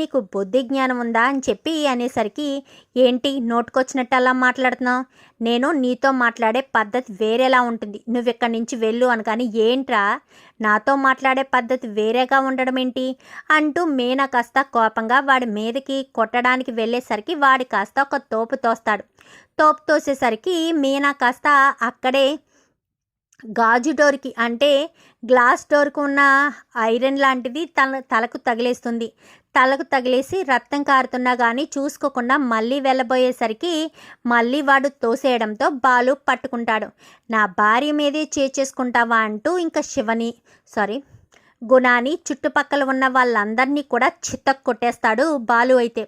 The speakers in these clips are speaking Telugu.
నీకు బుద్ధి జ్ఞానం ఉందా అని చెప్పి అనేసరికి, ఏంటి నోటుకొచ్చినట్టు అలా మాట్లాడుతున్నావు, నేను నీతో మాట్లాడే పద్ధతి వేరేలా ఉంటుంది, నువ్వు ఇక్కడి నుంచి వెళ్ళు అనగాని, ఏంట్రా నాతో మాట్లాడే పద్ధతి వేరేగా ఉండడం ఏంటి అంటూ మీనా కాస్త కోపంగా వాడి మీదకి కొట్టడానికి వెళ్ళేసరికి వాడి కాస్త ఒక తోపు తోస్తాడు. తోపు తోసేసరికి మీనా కాస్త అక్కడే గాజు డోర్కి అంటే గ్లాస్ డోర్కు ఉన్న ఐరన్ లాంటిది తలకు తగిలేస్తుంది. తలకు తగిలేసి రక్తం కారుతున్నా కానీ చూసుకోకుండా మళ్ళీ వెళ్ళబోయేసరికి మళ్ళీ వాడు తోసేయడంతో బాలు పట్టుకుంటాడు. నా భార్య మీదే చేసుకుంటావా అంటూ ఇంకా గుణాని చుట్టుపక్కల ఉన్న వాళ్ళందరినీ కూడా చితక్ కొట్టేస్తాడు బాలు. అయితే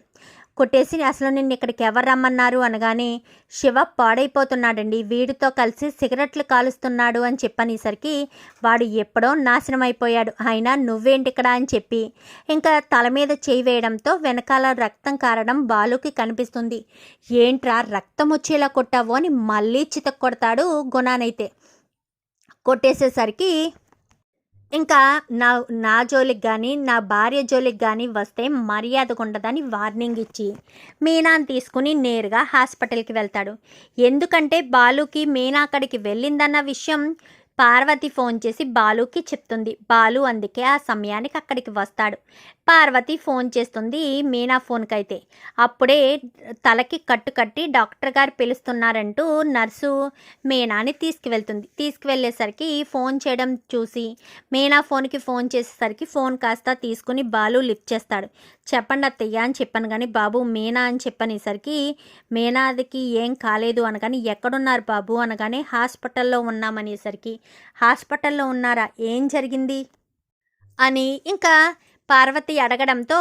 కొట్టేసి, అసలు నిన్ను ఇక్కడికి ఎవరు రమ్మన్నారు అనగానే, శివ పాడైపోతున్నాడండి, వీడితో కలిసి సిగరెట్లు కాలుస్తున్నాడు అని చెప్పనేసరికి, వాడు ఎప్పుడో నాశనం అయిపోయాడు, అయినా నువ్వేంటి ఇక్కడ అని చెప్పి ఇంకా తల మీద చేయి వేయడంతో వెనకాల రక్తం కారడం బాలుకి కనిపిస్తుంది. ఏంట్రా రక్తం వచ్చేలా కొట్టావు అని మళ్ళీ చితక్ కొడతాడు గుణానైతే. కొట్టేసేసరికి ఇంకా నా జోలికి కానీ నా భార్య జోలికి కానీ వస్తే మర్యాదగా ఉండదని వార్నింగ్ ఇచ్చి మీనాని తీసుకుని నేరుగా హాస్పిటల్కి వెళ్తాడు. ఎందుకంటే బాలుకి మీనా అక్కడికి వెళ్ళిందన్న విషయం పార్వతి ఫోన్ చేసి బాలుకి చెప్తుంది. బాలు అందుకే ఆ సమయానికి అక్కడికి వస్తాడు. పార్వతి ఫోన్ చేస్తుంది మీనా ఫోన్కి. అయితే అప్పుడే తలకి కట్టు కట్టి డాక్టర్ గారు పిలుస్తున్నారంటూ నర్సు మీనాని తీసుకువెళ్ళేసరికి ఫోన్ చేయడం చూసి మీనా ఫోన్కి ఫోన్ చేసేసరికి ఫోన్ కాస్త తీసుకుని బాలు లిఫ్ట్ చేస్తాడు. చెప్పండి అత్తయ్య అని చెప్పాను కానీ బాబు మీనా అని చెప్పనేసరికి, మీనాదికి ఏం కాలేదు అనగాని, ఎక్కడున్నారు బాబు అనగానే, హాస్పిటల్లో ఉన్నామనేసరికి, హాస్పిటల్లో ఉన్నారా, ఏం జరిగింది అని ఇంకా పార్వతి అడగడంతో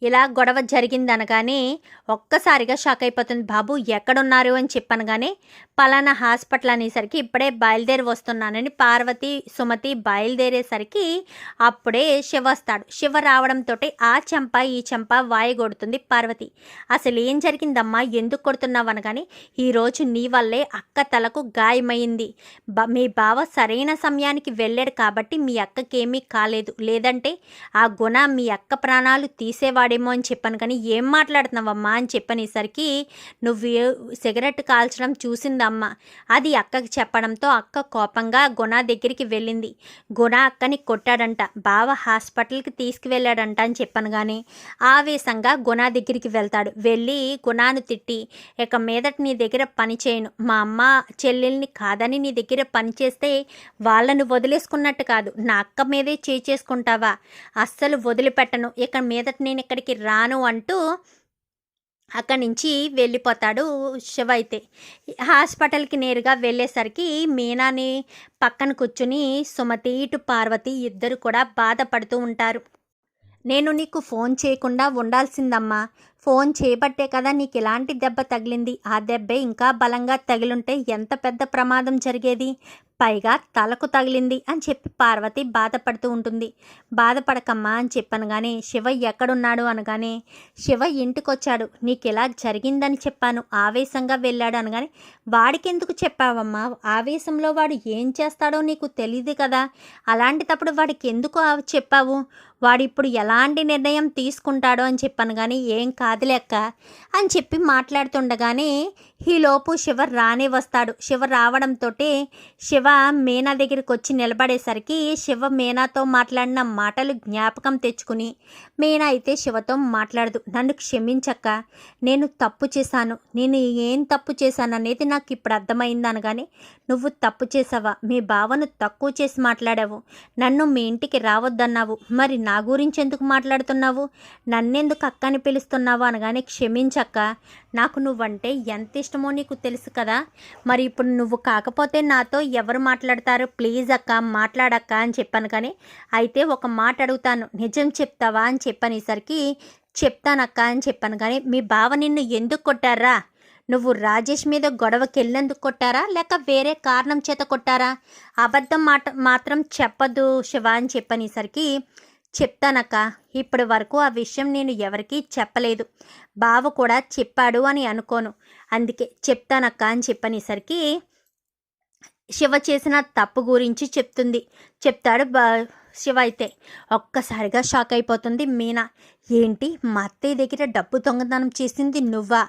ఇలా గొడవ జరిగిందనగానే ఒక్కసారిగా షాక్ అయిపోతుంది. బాబు ఎక్కడున్నారు అని చెప్పనగానే, పలానా హాస్పిటల్ అనేసరికి ఇప్పుడే బయలుదేరి వస్తున్నానని పార్వతి సుమతి బయలుదేరేసరికి అప్పుడే శివ వస్తాడు. శివ రావడంతో ఆ చెంప ఈ చెంప వాయగొడుతుంది పార్వతి. అసలు ఏం జరిగిందమ్మా, ఎందుకు కొడుతున్నావు అనగానే, ఈరోజు నీ వల్లే అక్క తలకు గాయమైంది, మీ బావ సరైన సమయానికి వెళ్ళాడు కాబట్టి మీ అక్కకేమీ కాలేదు, లేదంటే ఆ గుణ మీ అక్క ప్రాణాలు తీసేవాడేమో అని చెప్పాను కానీ, ఏం మాట్లాడుతున్నావమ్మా అని చెప్పనేసరికి, నువ్వు సిగరెట్ కాల్చడం చూసిందమ్మ, అది అక్కకి చెప్పడంతో అక్క కోపంగా గుణ దగ్గరికి వెళ్ళింది. గుణ అక్కని కొట్టాడంట, బావ హాస్పిటల్కి తీసుకువెళ్ళాడంట అని చెప్పాను కానీ, ఆవేశంగా గుణ దగ్గరికి వెళ్తాడు. వెళ్ళి గుణాను తిట్టి, ఇక మీదట నీ దగ్గర పని చేయను, మా అమ్మ చెల్లెల్ని కాదని నీ దగ్గర పని చేస్తే వాళ్ళను వదిలేసుకున్నట్టు కాదు, నా అక్క మీదే చేసుకుంటావా, అస్సలు వదిలిపెట్టను, ఇక మీదట నేను ఇక్కడికి రాను అంటూ అక్కడి నుంచి వెళ్ళిపోతాడు శివ. అయితే హాస్పిటల్కి నేరుగా వెళ్ళేసరికి మీనాని పక్కన కూర్చుని సుమతి ఇటు పార్వతి ఇద్దరు కూడా బాధపడుతూ ఉంటారు. నేను నీకు ఫోన్ చేయకుండా ఉండాల్సిందమ్మా, ఫోన్ చేయబట్టే కదా నీకు ఇలాంటి దెబ్బ తగిలింది, ఆ దెబ్బే ఇంకా బలంగా తగిలుంటే ఎంత పెద్ద ప్రమాదం జరిగేది, పైగా తలకు తగిలింది అని చెప్పి పార్వతి బాధపడుతూ ఉంటుంది. బాధపడకమ్మా అని చెప్పాను కానీ, శివ ఎక్కడున్నాడు అనగానే, శివ ఇంటికొచ్చాడు, నీకు ఇలా జరిగిందని చెప్పాను, ఆవేశంగా వెళ్ళాడు అనగానే, వాడికి ఎందుకు చెప్పావమ్మా, ఆవేశంలో వాడు ఏం చేస్తాడో నీకు తెలియదు కదా, అలాంటిటప్పుడు వాడికి ఎందుకు చెప్పావు, వాడు ఇప్పుడు ఎలాంటి నిర్ణయం తీసుకుంటాడో అని చెప్పాను కానీ, ఏం కాదులేక్క అని చెప్పి మాట్లాడుతుండగానే ఈలోపు శివ రానే వస్తాడు. శివ రావడంతో శివ మీనా దగ్గరికి వచ్చి నిలబడేసరికి శివ మీనాతో మాట్లాడిన మాటలు జ్ఞాపకం తెచ్చుకుని, మీనా అయితే శివతో మాట్లాడదు, నన్ను క్షమించక్క, నేను తప్పు చేశాను, నేను ఏం తప్పు చేశాను అనేది నాకు ఇప్పుడు అర్థమైంది అనగానే, నువ్వు తప్పు చేసావా, మీ బావను తక్కువ చేసి మాట్లాడావు, నన్ను మీ ఇంటికి రావద్దన్నావు, మరి నా గురించి ఎందుకు మాట్లాడుతున్నావు, నన్నెందుకు అక్కని పిలుస్తున్నావు అనగానే, క్షమించక్క, నాకు నువ్వంటే ఎంత ఇష్టమో నీకు తెలుసు కదా, మరి ఇప్పుడు నువ్వు కాకపోతే నాతో ఎవరు మాట్లాడతారు, ప్లీజ్ అక్క మాట్లాడక్క అని చెప్పాను కానీ, అయితే ఒక మాట అడుగుతాను నిజం చెప్తావా అని చెప్పనేసరికి, చెప్తానక్క అని చెప్పాను కానీ, మీ బావ నిన్ను ఎందుకు కొట్టారా, నువ్వు రాజేష్ మీద గొడవకి వెళ్ళేందుకు కొట్టారా లేక వేరే కారణం చేత కొట్టారా, అబద్ధం మాత్రం చెప్పద్దు శివ అని చెప్పనేసరికి, చెప్తానక్క, ఇప్పటి వరకు ఆ విషయం నేను ఎవరికీ చెప్పలేదు, బావ కూడా చెప్పాడు అని అనుకోను, అందుకే చెప్తానక్క అని చెప్పనేసరికి శివ చేసిన తప్పు గురించి చెప్తాడు శివ. అయితే ఒక్కసారిగా షాక్ అయిపోతుంది మీనా. ఏంటి మా అత్తయ్య దగ్గర డబ్బు దొంగతనం చేసింది నువ్వా?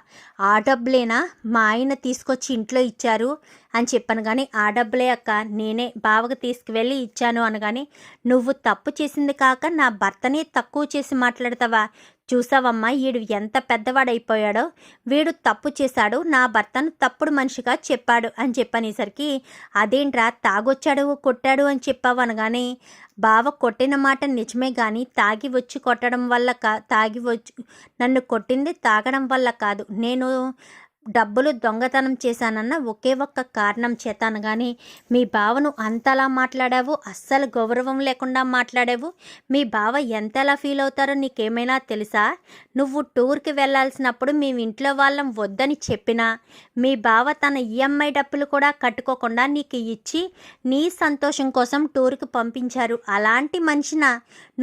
ఆ డబ్బులేనా మా ఆయన తీసుకొచ్చి ఇంట్లో ఇచ్చారు అని చెప్పాను. కానీ ఆ డబ్బులే అక్క, నేనే బావకు తీసుకువెళ్ళి ఇచ్చాను అనగానే, నువ్వు తప్పు చేసింది కాక నా భర్తనే తక్కువ చేసి మాట్లాడతావా? చూసావమ్మా వీడు ఎంత పెద్దవాడైపోయాడో, వీడు తప్పు చేశాడు, నా భర్తను తప్పుడు మనిషిగా చెప్పాడు అని చెప్పనేసరికి, అదేంట్రా తాగొచ్చాడు కొట్టాడు అని చెప్పావు అనగానే, బావ కొట్టిన మాట నిజమే కానీ తాగి వచ్చి కొట్టడం వల్ల తాగి వచ్చి నన్ను కొట్టింది తాగడం వల్ల కాదు, నేను డబ్బులు దొంగతనం చేశానన్న ఒకే ఒక్క కారణం చేత అనగానే, మీ బావను అంతలా మాట్లాడావు, అస్సలు గౌరవం లేకుండా మాట్లాడావు, మీ బావ ఎంతలా ఫీల్ అవుతారో నీకేమైనా తెలుసా? నువ్వు టూర్కి వెళ్ళాల్సినప్పుడు మేము ఇంట్లో వాళ్ళం వద్దని చెప్పినా మీ బావ తన ఈఎంఐ డబ్బులు కూడా కట్టుకోకుండా నీకు ఇచ్చి నీ సంతోషం కోసం టూర్కి పంపించారు. అలాంటి మనిషిన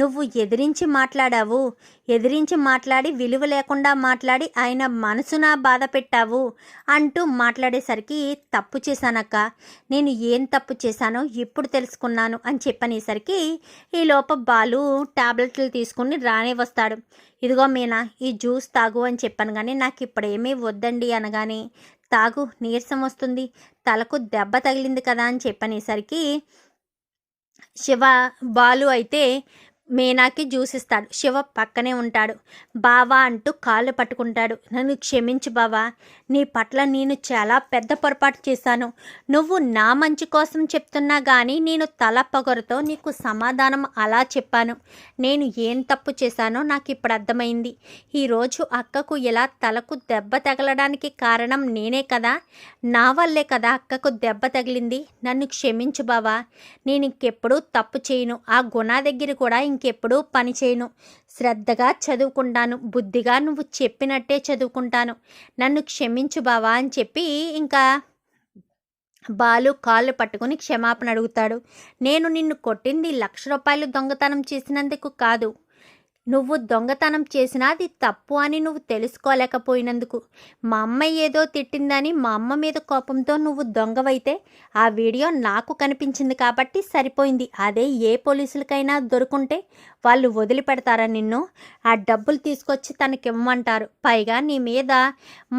నువ్వు ఎదిరించి మాట్లాడావు, ఎదిరించి మాట్లాడి విలువ లేకుండా మాట్లాడి ఆయన మనసున బాధ పెట్టావు అంటూ మాట్లాడేసరికి, తప్పు చేశానక్క, నేను ఏం తప్పు చేశానో ఇప్పుడు తెలుసుకున్నాను అని చెప్పనేసరికి, ఈలోపు బాలు టాబ్లెట్లు తీసుకుని రానే వస్తాడు. ఇదిగో మీనా ఈ జ్యూస్ తాగు అని చెప్పాను కానీ నాకు ఇప్పుడు ఏమీ వద్దండి అనగానే, తాగు నీరసం వస్తుంది, తలకు దెబ్బ తగిలింది కదా అని చెప్పనేసరికి బాలు అయితే మీనాకి జ్యూస్ ఇస్తాడు. శివ పక్కనే ఉంటాడు. బావా అంటూ కాళ్ళు పట్టుకుంటాడు. నన్ను క్షమించు బావా, నీ పట్ల నేను చాలా పెద్ద పొరపాటు చేశాను. నువ్వు నా మంచి కోసం చెప్తున్నా కానీ నేను తల పొగరుతో నీకు సమాధానం అలా చెప్పాను. నేను ఏం తప్పు చేశానో నాకు ఇప్పుడు అర్థమైంది. ఈరోజు అక్కకు ఇలా తలకు దెబ్బ తగలడానికి కారణం నేనే కదా, నా వల్లే కదా అక్కకు దెబ్బ తగిలింది. నన్ను క్షమించు బావా, నేను ఇంకెప్పుడూ తప్పు చేయను. ఆ గుణ దగ్గర కూడా ఇంకెప్పుడూ పని చేయను. శ్రద్ధగా చదువుకుంటాను, బుద్ధిగా నువ్వు చెప్పినట్టే చదువుకుంటాను. నన్ను క్షమించు బావా అని చెప్పి ఇంకా బాలు కాళ్ళు పట్టుకుని క్షమాపణ అడుగుతాడు. నేను నిన్ను కొట్టింది ₹1,00,000 దొంగతనం చేసినందుకు కాదు, నువ్వు దొంగతనం చేసినా అది తప్పు అని నువ్వు తెలుసుకోలేకపోయినందుకు. మా అమ్మ ఏదో తిట్టిందని మా అమ్మ మీద కోపంతో నువ్వు దొంగవైతే ఆ వీడియో నాకు కనిపించింది కాబట్టి సరిపోయింది. అదే ఏ పోలీసులకైనా దొరుకుంటే వాళ్ళు వదిలిపెడతారా నిన్ను? ఆ డబ్బులు తీసుకొచ్చి తనకివ్వమంటారు. పైగా నీ మీద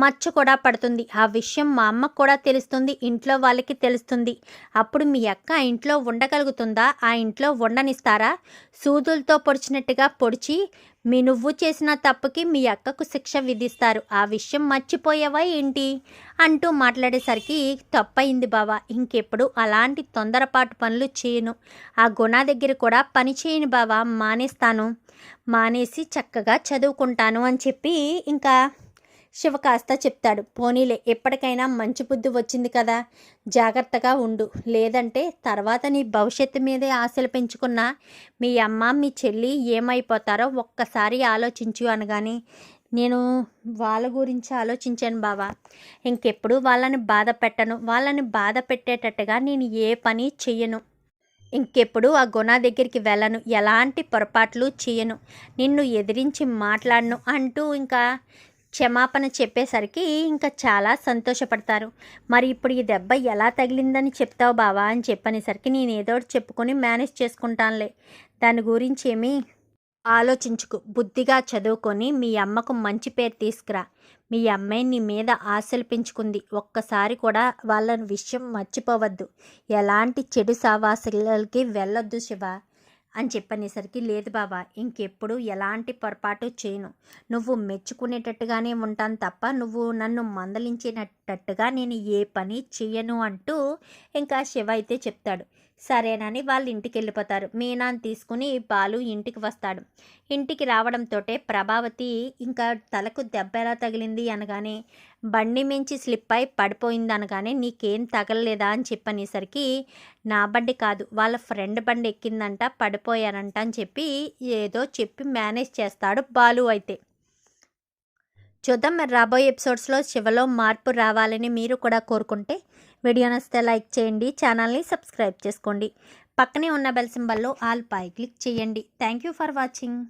మచ్చ కూడా పడుతుంది. ఆ విషయం మా అమ్మకు కూడా తెలుస్తుంది, ఇంట్లో వాళ్ళకి తెలుస్తుంది. అప్పుడు మీ అక్క ఆ ఇంట్లో ఉండగలుగుతుందా? ఆ ఇంట్లో ఉండనిస్తారా? సూదులతో పొడిచినట్టుగా పొడిచి నువ్వు చేసిన తప్పుకి మీ అక్కకు శిక్ష విధిస్తారు. ఆ విషయం మర్చిపోయావా ఏంటి అంటూ మాట్లాడేసరికి, తప్పయింది బావా, ఇంకెప్పుడు అలాంటి తొందరపాటు పనులు చేయను. ఆ గుణ దగ్గర కూడా పని చేయను బావా, మానేస్తాను, మానేసి చక్కగా చదువుకుంటాను అని చెప్పి ఇంకా శివ కాస్త చెప్తాడు. పోనీలే, ఎప్పటికైనా మంచి బుద్ధి వచ్చింది కదా, జాగ్రత్తగా ఉండు, లేదంటే తర్వాత నీ భవిష్యత్తు మీదే ఆశలు పెంచుకున్న మీ అమ్మ మీ చెల్లి ఏమైపోతారో ఒక్కసారి ఆలోచించు అనగానే, నేను వాళ్ళ గురించి ఆలోచించాను బావా, ఇంకెప్పుడు వాళ్ళని బాధ పెట్టను, వాళ్ళని బాధ పెట్టేటట్టుగా నేను ఏ పని చెయ్యను, ఇంకెప్పుడు ఆ గుణ దగ్గరికి వెళ్ళను, ఎలాంటి పొరపాట్లు చేయను, నిన్ను ఎదిరించి మాట్లాడను అంటూ ఇంకా క్షమాపణ చెప్పేసరికి ఇంకా చాలా సంతోషపడతారు. మరి ఇప్పుడు ఈ దెబ్బ ఎలా తగిలిందని చెప్తావు బావా అని చెప్పనేసరికి, నేను ఏదో ఒకటి చెప్పుకొని మేనేజ్ చేసుకుంటానులే, దాని గురించి ఏమీ ఆలోచించుకు, బుద్ధిగా చదువుకొని మీ అమ్మకు మంచి పేరు తీసుకురా. మీ అమ్మాయి నీ మీద ఆశలు పెంచుకుంది, ఒక్కసారి కూడా వాళ్ళ విషయం మర్చిపోవద్దు, ఎలాంటి చెడు సావాసాలకి వెళ్ళొద్దు శివ అని చెప్పనేసరికి, లేదు బాబా, ఇంకెప్పుడు ఎలాంటి పొరపాటు చేయను, నువ్వు మెచ్చుకునేటట్టుగానే ఉంటాను తప్ప నువ్వు నన్ను మందలించేటట్టుగా నేను ఏ పని చెయ్యను అంటూ ఇంకా శివ అయితే చెప్తాడు. సరేనని వాళ్ళ ఇంటికి వెళ్ళిపోతారు. మీనాని తీసుకుని బాలు ఇంటికి వస్తాడు. ఇంటికి రావడంతో ప్రభావతి ఇంకా తలకు దెబ్బ ఎలా తగిలింది అనగానే, బండి మించి స్లిప్ అయి పడిపోయింది అనగానే, నీకేం తగలలేదా అని చెప్పనేసరికి, నా బండి కాదు వాళ్ళ ఫ్రెండ్ బండి ఎక్కిందంట, పడిపోయానంట అని చెప్పి ఏదో చెప్పి మేనేజ్ చేస్తాడు బాలు అయితే. చూద్దాం మరి రాబోయే ఎపిసోడ్స్లో శివలో మార్పు రావాలని మీరు కూడా కోరుకుంటే వీడియో నచ్చితే లైక్ చేయండి, ఛానల్ని సబ్స్క్రైబ్ చేసుకోండి, పక్కనే ఉన్న బెల్ సింబల్లో ఆల్ పై క్లిక్ చేయండి. Thank you for watching.